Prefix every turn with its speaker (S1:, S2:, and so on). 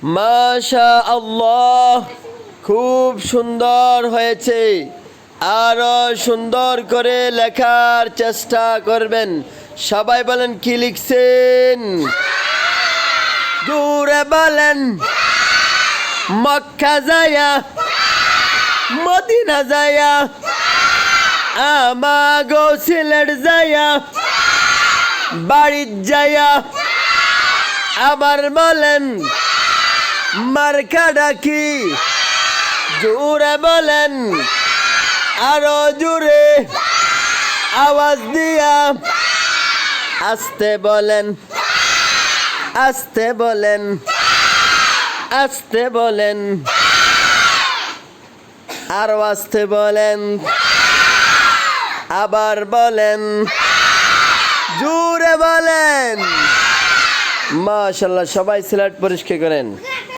S1: মাশা আল্লাহ, খুব সুন্দর হয়েছে। আরো সুন্দর করে লেখার চেষ্টা করবেন। সবাই বলেন কি লিখছেন? জোরে বলেন। মক্কা যায়া, মদিনা যায়া, আমাগো সিলেট যায়া, বাড়ির যায়া আবার বলেন মার্কা ডাকি। জোরে বলেন, আরো জোরে আওয়াজ দিয়া। আস্তে বলেন, আস্তে বলেন, আস্তে বলেন, আরো আস্তে বলেন, আবার বলেন, জোরে বলেন। মাশাআল্লাহ, সবাই সিলেট পরিষ্কার করেন।